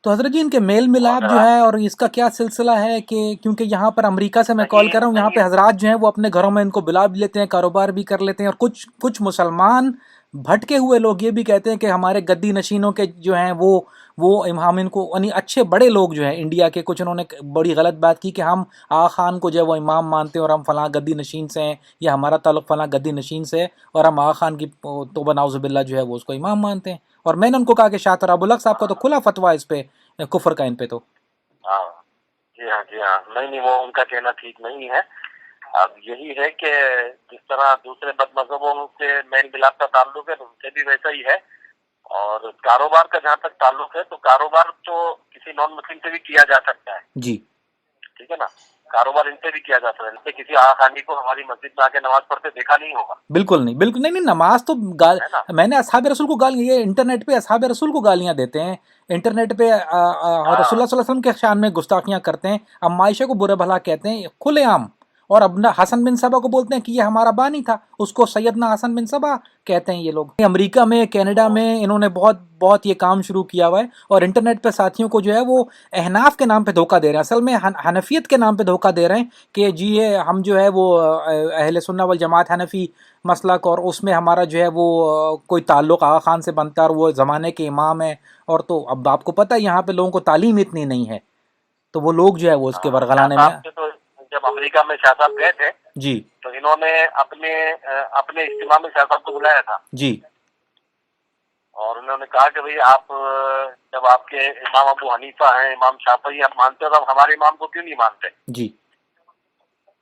تو حضرت جی ان کے میل ملاپ جو ہے اور اس کا کیا سلسلہ ہے کہ کیونکہ یہاں پر امریکہ سے میں کال کر رہا ہوں، یہاں پہ حضرات جو ہیں وہ اپنے گھروں میں ان کو بلا بھی لیتے ہیں، کاروبار بھی کر لیتے ہیں، اور کچھ مسلمان بھٹکے ہوئے لوگ یہ بھی کہتے ہیں کہ ہمارے گدی نشینوں کے جو ہیں وہ ہم ان کو یعنی اچھے بڑے لوگ جو ہیں انڈیا کے، کچھ انہوں نے بڑی غلط بات کی کہ ہم آغا خان کو جو ہے وہ امام مانتے ہیں اور ہم فلاں گدی نشین سے ہیں، یا ہمارا تعلق فلاں گدی نشین سے ہے اور ہم آغا خان کی توبہ نعوذ باللہ جو ہے وہ اس کو امام مانتے ہیں۔ اور میں نے ان کو کہا کہ شاہ تراب الحق صاحب کا تو کھلا فتویٰ اس پہ کفر کا ان پہ تو۔ جی ہاں نہیں وہ ان کا کہنا ٹھیک نہیں ہے۔ اب یہی ہے کہ جس طرح دوسرے بد مذہبوں سے میل ملاپ کا تعلق ہے ان سے بھی ویسا ہی ہے، اور کاروبار کا جہاں تک تعلق ہے تو کاروبار تو کسی نان مسلم سے بھی کیا جا سکتا ہے، جی ٹھیک ہے نا، کاروبار ان سے بھی کیا جا سکتا ہے، ان سے کسی آغا خانی کو ہماری مسجد میں آ کے نماز پڑھتے دیکھا نہیں ہوگا۔ بالکل نہیں نماز تو میں نے اصحاب رسول کو گالی، یہ انٹرنیٹ پہ اصحاب رسول کو گالیاں دیتے ہیں، انٹرنیٹ پہ رسول اللہ صلی اللہ علیہ وسلم کے شان میں گستاخیاں کرتے ہیں، اب عائشہ کو برے بھلا کہتے ہیں کھلے عام، اور اب حسن بن صبا کو بولتے ہیں کہ یہ ہمارا بانی تھا، اس کو سیدنا حسن بن صبا کہتے ہیں یہ لوگ۔ امریکہ میں کینیڈا میں انہوں نے بہت یہ کام شروع کیا ہوا ہے، اور انٹرنیٹ پہ ساتھیوں کو جو ہے وہ احناف کے نام پہ دھوکہ دے رہے ہیں، اصل میں حنفیت کے نام پہ دھوکہ دے رہے ہیں کہ جی یہ ہم جو ہے وہ اہل سنہ والجماعت حنفی مسلک، اور اس میں ہمارا جو ہے وہ کوئی تعلق آغا خان سے بنتا ہے اور وہ زمانے کے امام ہیں، اور تو اب آپ کو پتہ ہے یہاں پہ لوگوں کو تعلیم اتنی نہیں ہے، تو وہ لوگ جو ہے وہ اس کے ورغلانے میں۔ جب امریکہ میں شاہ صاحب گئے تھے جی تو انہوں نے اپنے اجتماع میں شاہ صاحب کو بلایا تھا جی، اور انہوں نے کہا کہ بھئی آپ جب آپ کے امام ابو حنیفہ ہیں، امام شافعی آپ مانتے ہو، تو ہمارے امام کو کیوں نہیں مانتے؟ جی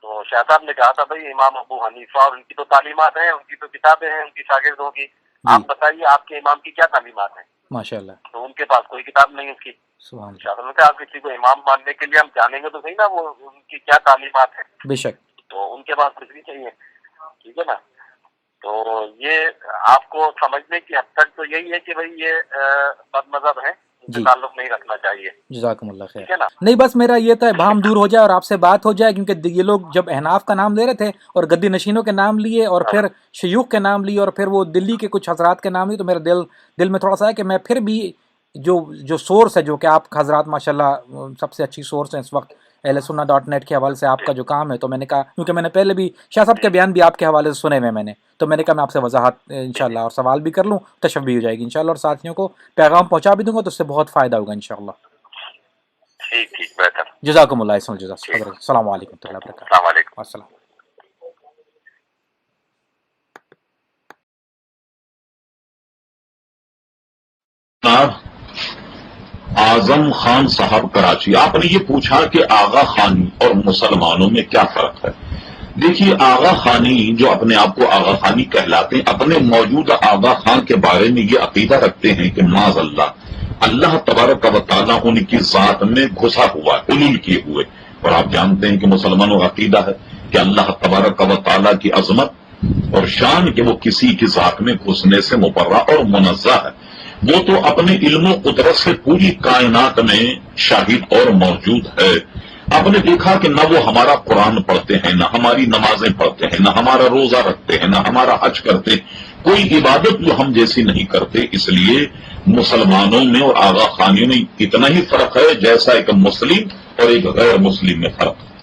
تو شاہ صاحب نے کہا تھا بھئی امام ابو حنیفہ اور ان کی تو تعلیمات ہیں، ان کی تو کتابیں ہیں ان کی شاگردوں کی، آپ بتائیے آپ کے امام کی کیا تعلیمات ہیں؟ ماشاء اللہ، تو ان کے پاس کوئی کتاب نہیں اس کی۔ سبحان اللہ، شاہ صاحب نے کہا آپ کسی کو امام ماننے کے لیے ہم جانیں گے تو صحیح نا وہ ان کی کیا تعلیمات ہیں، بے شک، تو ان کے پاس کچھ بھی چاہیے، ٹھیک ہے نا۔ تو یہ آپ کو سمجھنے کی حد تک تو یہی ہے کہ بھئی یہ بد مذہب ہیں، ان سے تعلق نہیں رکھنا چاہیے۔ جزاکم اللہ خیر۔ نہیں بس میرا یہ تھا بھام دور ہو جائے اور آپ سے بات ہو جائے، کیونکہ یہ لوگ جب احناف کا نام لے رہے تھے اور گدی نشینوں کے نام لیے اور پھر شیوخ کے نام لیے اور پھر وہ دلی کے کچھ حضرات کے نام لیے، تو میرا دل میں تھوڑا سا ہے کہ میں پھر بھی جو سورس ہے، جو کہ آپ حضرات ماشاءاللہ سب سے اچھی سورس ہیں اس وقت اہل سنہ .net کے حوالے سے آپ کا جو کام ہے، تو میں نے کہا کیونکہ میں نے پہلے بھی شاہ صاحب کے بیان بھی آپ کے حوالے سے سنے ہوئے میں نے، تو میں نے کہا میں آپ سے وضاحت انشاءاللہ اور سوال بھی کر لوں، تشریح بھی ہو جائے گی انشاءاللہ، اور ساتھیوں کو پیغام پہنچا بھی دوں گا تو اس سے بہت فائدہ ہوگا انشاءاللہ۔ ٹھیک بہتر، جزاکم اللہ خیر، حضرت السلام علیکم و رحمۃ اللہ وبرکاتہ۔ السلام علیکم۔ السلام۔ اعظم خان صاحب کراچی، آپ نے یہ پوچھا کہ آغا خانی اور مسلمانوں میں کیا فرق ہے؟ دیکھیے آغا خانی جو اپنے آپ کو آغا خانی کہلاتے ہیں، اپنے موجودہ آغا خان کے بارے میں یہ عقیدہ رکھتے ہیں کہ معاذ اللہ تبارک و تعالیٰ ان کی ذات میں گھسا ہوا ہے، حلول کیے ہوئے، اور آپ جانتے ہیں کہ مسلمانوں کا عقیدہ ہے کہ اللہ تبارک و تعالیٰ کی عظمت اور شان کہ وہ کسی کی ذات میں گھسنے سے مبرہ اور منزہ ہے، وہ تو اپنے علم و قدرت سے پوری کائنات میں شاہد اور موجود ہے۔ آپ نے دیکھا کہ نہ وہ ہمارا قرآن پڑھتے ہیں، نہ ہماری نمازیں پڑھتے ہیں، نہ ہمارا روزہ رکھتے ہیں، نہ ہمارا حج کرتے ہیں، کوئی عبادت جو ہم جیسی نہیں کرتے۔ اس لیے مسلمانوں میں اور آغا خانیوں میں اتنا ہی فرق ہے جیسا ایک مسلم اور ایک غیر مسلم میں فرق ہے۔